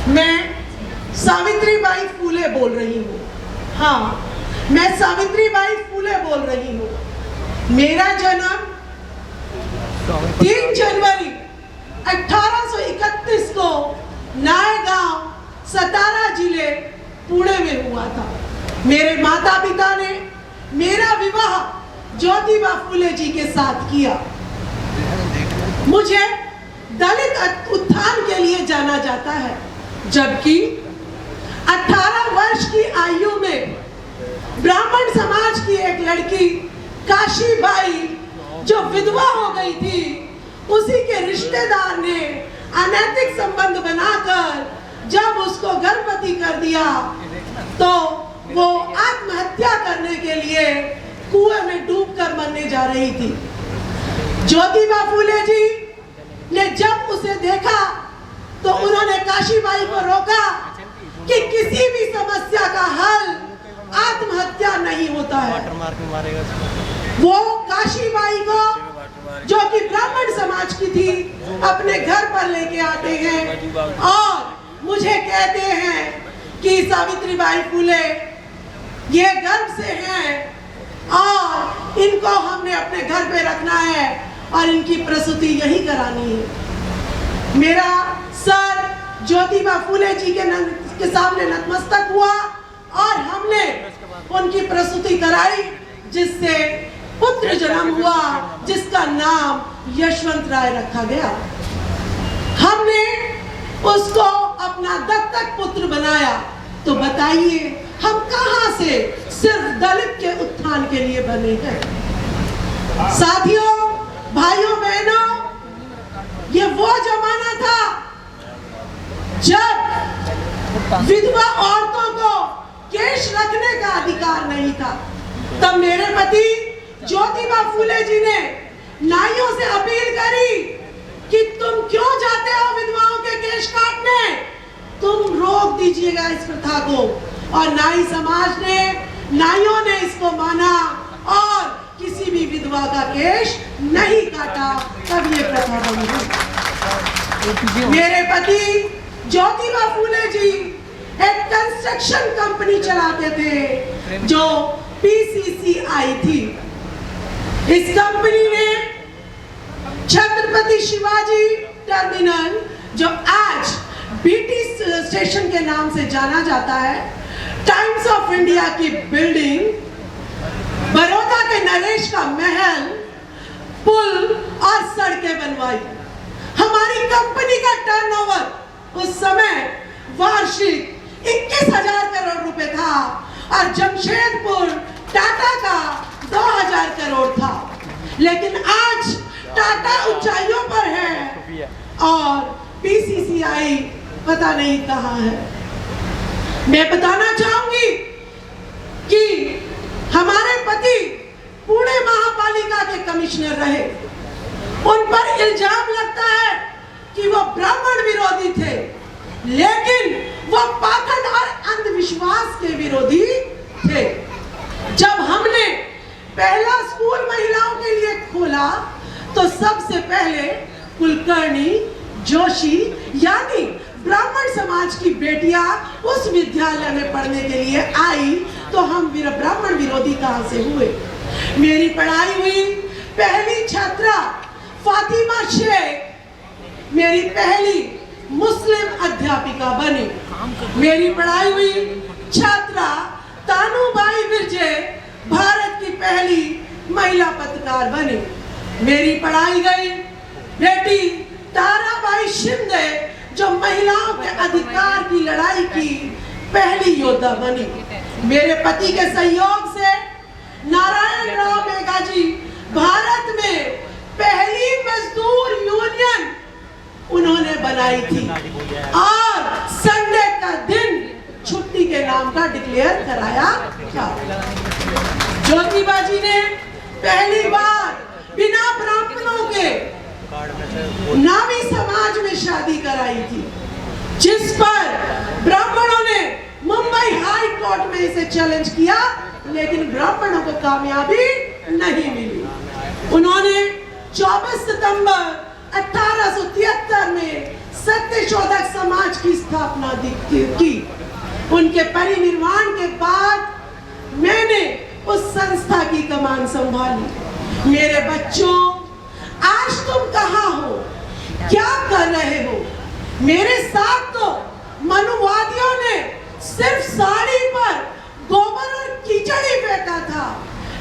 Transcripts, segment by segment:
मैं सावित्रीबाई फूले बोल रही हूँ। हाँ, मैं सावित्रीबाई फूले बोल रही हूँ। मेरा जन्म 3 जनवरी 1831 को नायगांव, सतारा जिले, पुणे में हुआ था। मेरे माता पिता ने मेरा विवाह ज्योतिबा फूले जी के साथ किया। मुझे दलित उत्थान के लिए जाना जाता है, जबकि 18 वर्ष की आयु में ब्राह्मण समाज की एक लड़की काशीबाई जो विधवा हो गई थी, उसी के रिश्तेदार ने अनैतिक संबंध बनाकर जब उसको गर्भवती कर दिया तो वो आत्महत्या करने के लिए कुएं में डूबकर मरने जा रही थी। ज्योतिबा फूले जी ने जब उसे देखा तो उन्होंने काशीबाई को रोका कि किसी भी समस्या का हल आत्महत्या नहीं होता है। वो काशीबाई को, जो कि ब्राह्मण समाज की थी, अपने घर पर लेके आते हैं और मुझे कहते हैं कि सावित्रीबाई फूले ये गर्भ से हैं और इनको हमने अपने घर पे रखना है और इनकी प्रसूति यही करानी है। मेरा सर ज्योतिबा फूले जी के सामने नतमस्तक हुआ और हमने उनकी प्रसूति कराई, जिससे पुत्र जन्म हुआ, जिसका नाम यशवंत राय रखा गया। हमने उसको अपना दत्तक पुत्र बनाया। तो बताइए हम कहां से सिर्फ दलित के उत्थान के लिए बने हैं? साथियों, भाइयों बहनों, ये वो जमाना था जब विधवा औरतों को केश रखने का अधिकार नहीं था। तब मेरे पति ज्योतिबा फूले जी ने नाइयों से अपील करी कि तुम क्यों जाते हो विधवाओं के केश काटने, तुम रोक दीजिएगा इस प्रथा को। और नाई समाज ने, नाइयों ने इसको माना और किसी भी विधवा का केश नहीं काटा। तब ये प्रथा बनी। मेरे पति ज्योतिबा फूले जी एक कंस्ट्रक्शन कंपनी चलाते थे जो PCCI थी। इस कंपनी ने छत्रपति शिवाजी टर्मिनल, जो आज BT स्टेशन के नाम से जाना जाता है, टाइम्स ऑफ इंडिया की बिल्डिंग, बड़ौदा के नरेश का महल, पुल और सड़कें बनवाई। हमारी कंपनी का टर्नओवर उस समय वार्षिक 21,000 करोड़ रुपए था और जमशेदपुर टाटा का 2,000 करोड़ था। लेकिन आज टाटा ऊंचाइयों पर है और PCCI पता नहीं कहां है। मैं बताना चाहूंगी कि हमारे पति पुणे महापालिका के कमिश्नर रहे। उन पर इल्जाम लगता है कि वो ब्राह्मण विरोधी थे, लेकिन वो पाखंड और अंधविश्वास के विरोधी थे। जब हमने पहला स्कूल महिलाओं के लिए खोला तो सबसे पहले कुलकर्णी जोशी यानी ब्राह्मण समाज की बेटियां उस विद्यालय में पढ़ने के लिए आई, तो हम ब्राह्मण विरोधी कहां से हुए? मेरी पढ़ाई हुई पहली छात्रा फातिमा शेख मेरी पहली मुस्लिम अध्यापिका बनी। मेरी पढ़ाई हुई छात्रा तानूबाई विरजे भारत की पहली महिला पत्रकार बनी। मेरी पढ़ाई गई बेटी ताराबाई शिंदे, जो महिलाओं के अधिकार की लड़ाई की पहली योद्धा बनी। मेरे पति के सहयोग से नारायण राव मेघाजी भारत में पहली मजदूर यूनियन उन्होंने बनाई थी और संडे का दिन छुट्टी के नाम का डिक्लेयर कराया था। ज्योतिबा जी ने पहली बार बिना ब्राह्मणों के नामी समाज में शादी कराई थी, जिस पर ब्राह्मणों ने मुंबई हाई कोर्ट में इसे चैलेंज किया, लेकिन ब्राह्मणों को कामयाबी नहीं मिली। उन्होंने 24 सितंबर 1873 में सत्यशोधक समाज की स्थापना की। उनके परिनिर्वाण के बाद मैंने उस संस्था की कमान संभाली। मेरे बच्चों, आज तुम कहाँ हो, क्या कर रहे हो? मेरे साथ तो मनुवादियों ने सिर्फ साड़ी पर गोबर और कीचड़ ही फेंका था,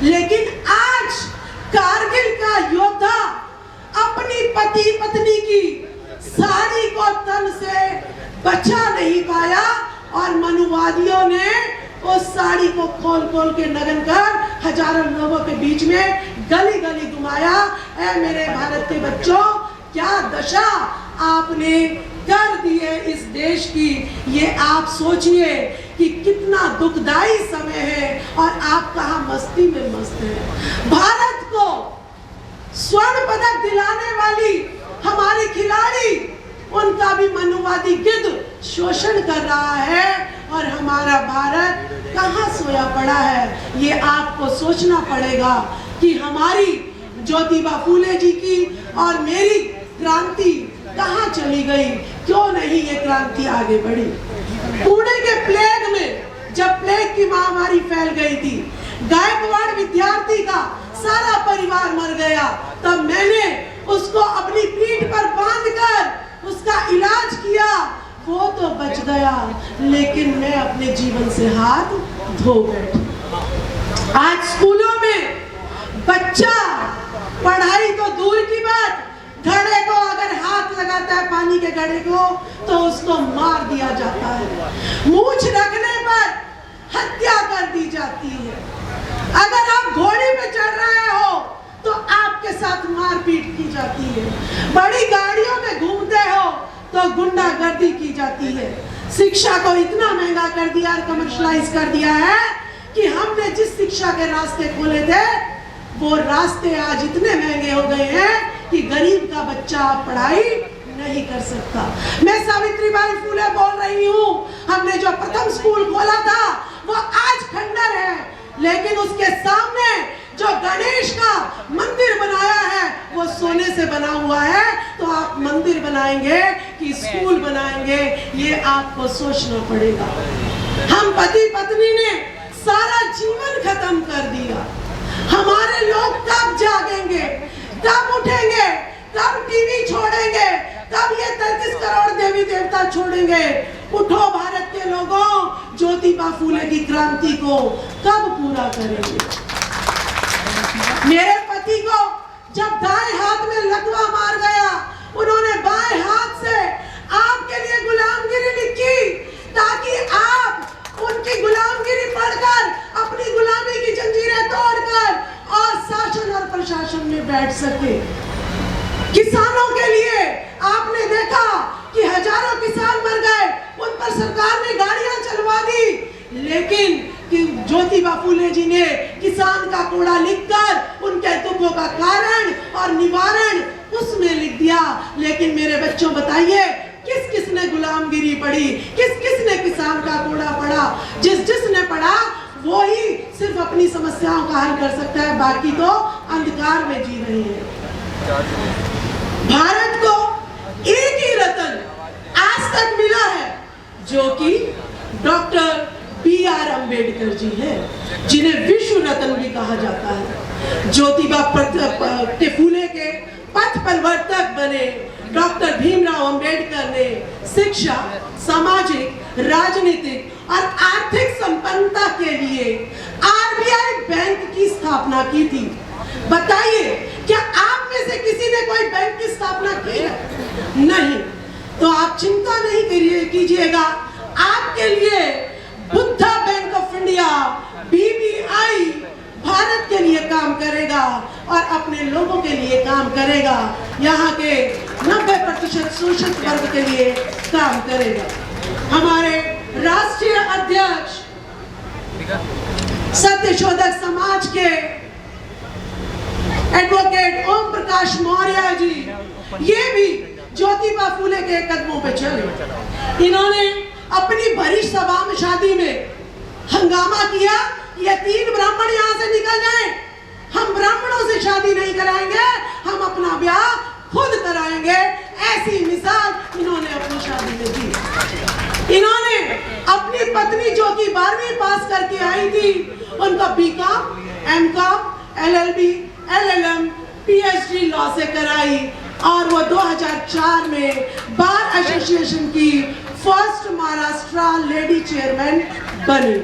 लेकिन आज कारगिल का योद्धा अपनी पति पत्नी की साड़ी को तन से बचा नहीं पाया और मनुवादियों ने उस साड़ी को खोल खोल के नगन कर हजारों लोगों के बीच में गली गली घुमाया। ऐ मेरे भारत के बच्चों, क्या दशा आपने कर दी है इस देश की, ये आप सोचिए कि कितना दुखदाई समय है और आप कहाँ मस्ती में मस्त हैं। भारत को स्वर्ण पदक दिलाने वाली हमारी खिलाड़ी, उनका भी मनुवादी गिद्ध शोषण कर रहा है और हमारा भारत कहाँ सोया पड़ा है। ये आपको सोचना पड़ेगा कि हमारी ज्योतिबा फूले जी की और मेरी क्रांति कहाँ चली गई, क्यों नहीं ये क्रांति आगे बढ़ी। पुणे के प्लेग में जब प्लेग की महामारी फैल गई थी, गायकवाड़ विद्यार्थी का सारा परिवार मर गया, तब मैंने उसको अपनी पीठ पर बांधकर उसका इलाज किया। वो तो बच गया, लेकिन मैं अपने जीवन से हाथ धो बैठी। आज स्कूलों में बच्चा पढ़ाई तो दूर की बात, घड़े को अगर हाथ लगाता है पानी के घड़े को तो उसको मार दिया जाता है। मूंछ रखने पर हत्या कर दी जाती है। अगर आप घोड़े पे चढ़ रहे हो तो आपके साथ मारपीट की जाती है। बड़ी गाड़ियों में घूमते हो तो गुंडागर्दी की जाती है। शिक्षा को इतना महंगा कर दिया और कमर्शलाइज कर दिया है कि हमने जिस शिक्षा के रास्ते खोले थे वो रास्ते आज इतने महंगे हो गए हैं कि गरीब का बच्चा पढ़ाई नहीं कर सकता। मैं सावित्रीबाई फूले बोल रही हूँ। हमने जो प्रथम स्कूल खोला था वो आज खंडर है, लेकिन उसके सामने जो गणेश का मंदिर बनाया है वो सोने से बना हुआ है। तो आप मंदिर बनाएंगे कि स्कूल बनाएंगे, ये आपको सोचना पड़ेगा। हम पति पत्नी ने सारा जीवन खत्म कर दिया। हमारे लोग कब जागेंगे, कब उठेंगे, कब टीवी छोड़ेंगे, कब ये 33 करोड़ देवी देवता छोड़ेंगे? उठो भारत के लोगों, ज्योतिबा फूले की क्रांति को कब पूरा करेंगे? मेरे पति को जब दाएं हाथ में लकवा मार गया, उन्होंने बाएं हाथ से आपके लिए गुलामगिरी लिखी ताकि आप उनकी गुलामगिरी पढ़कर अपनी गुलामी की जंजीरें तोड़कर और शासन और प्रशासन में बैठ सके। किसानों के लिए आपने देखा कि हजारों किसान मर गए, उन पर सरकार ने गाड़ियां चलवा दी, लेकिन कि ज्योतिबा फूले जी ने किसान का कोड़ा लिखकर उनके दुखों का कारण और निवारण उसमें लिख दिया। लेकिन मेरे बच्चों बताइए, किस किस ने गुलामगिरी पढ़ी, किस किस ने किसान का कोड़ा पढ़ा? जिसने पढ़ा वो ही सिर्फ अपनी समस्याओं का हल कर सकता है, बाकी तो अंधकार में जी रहे हैं। भारत को एक ही रत्न आज तक मिला है जो कि डॉक्टर B.R. अम्बेडकर जी है, जिन्हें विश्व रत्न भी कहा जाता है। ज्योतिबा फूले के पथ परिवर्तक बने डॉक्टर भीमराव अंबेडकर ने शिक्षा, सामाजिक, राजनीतिक और आर्थिक संपन्नता के लिए RBI बैंक की स्थापना की थी। बताइए, क्या आप में से किसी ने कोई बैंक की स्थापना की है? नहीं। तो आप चिंता नहीं कीजिएगा, आपके लिए Buddha bank of India BBI Bharat के लिए काम करेगा और अपने लोगों के लिए काम करेगा, यहाँ के 90% शोषित वर्ग के लिए काम करेगा। हमारे राष्ट्रीय अध्यक्ष सत्यशोधक समाज के एडवोकेट ओम प्रकाश मौर्य जी, ये भी ज्योतिबा फूले के कदमों पे चले। इन्होंने अपनी भरी सभा में शादी में हंगामा किया, ये 3 ब्राह्मण यहाँ से निकल जाएं, हम ब्राह्मणों से शादी नहीं कराएंगे, हम अपना ब्याह खुद कराएंगे। ऐसी मिसाल इन्होंने अपनी शादी में दी। इन्होंने अपनी पत्नी जो कि 12वीं पास करके आई थी, उनका BCom, MCom, LLB, LLM, PhD law से कराई और वो 2004 में बार एसोसिएशन की फर्स्ट महाराष्ट्र लेडी चेयरमैन बनी।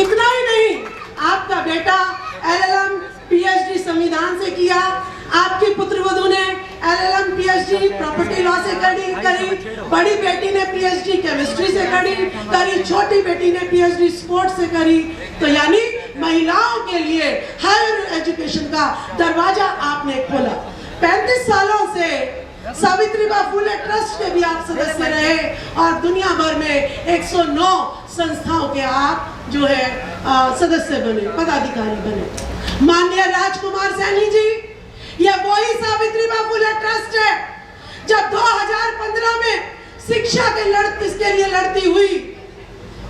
इतना ही नहीं, आपका बेटा एलएलएम, पीएचडी संविधान से किया, आपकी पुत्रवधू ने एलएलएम, पीएचडी प्रॉपर्टी लॉ से करी, बड़ी बेटी ने पीएचडी केमिस्ट्री से करी, छोटी बेटी ने पीएचडी स्पोर्ट्स से करी। तो यानी महिलाओं के लिए हायर एजुकेशन का दरवाजा आपने खोला। 35 सालों से सावित्रीबाई फुले ट्रस्ट के भी आप सदस्य रहे और दुनिया भर में 109 संस्थाओं के आप जो है सदस्य बने, पदाधिकारी बने। माननीय राजकुमार सैनी जी, ये वही सावित्रीबाई फुले ट्रस्ट है जब 2015 में शिक्षा के लिए लड़ती हुई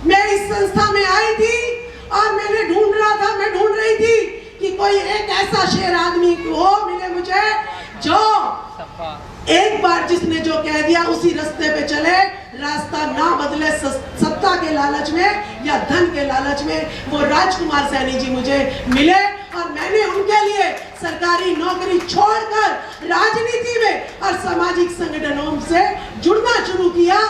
मैं इस संस्था में आई थी और मैंने ढूंढ रही थी कि कोई एक ऐसा शेर आदमी हो मिले मुझे जो एक बार जिसने जो कह दिया उसी रास्ते पे चले, रास्ता ना बदले सत्ता के लालच में या धन के लालच में। वो राजकुमार सैनी जी मुझे मिले और मैंने उनके लिए सरकारी नौकरी छोड़कर राजनीति में और सामाजिक संगठनों से जुड़ना शुरू किया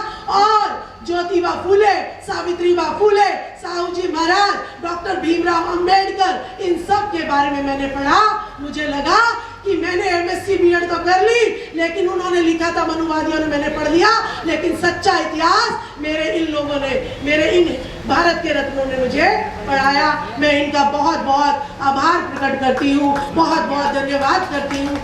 और ज्योतिबा फूले, सावित्रीबाई फूले, साहू जी महाराज, डॉक्टर भीमराव अंबेडकर, इन सब के बारे में मैंने पढ़ा। मुझे लगा कि मैंने एमएससी बीएड तो कर ली, लेकिन उन्होंने लिखा था मनुवादियों ने, मैंने पढ़ लिया, लेकिन सच्चा इतिहास मेरे इन लोगों ने, मेरे इन भारत के रत्नों ने मुझे पढ़ाया। मैं इनका बहुत बहुत आभार प्रकट करती हूँ, बहुत बहुत धन्यवाद करती हूँ।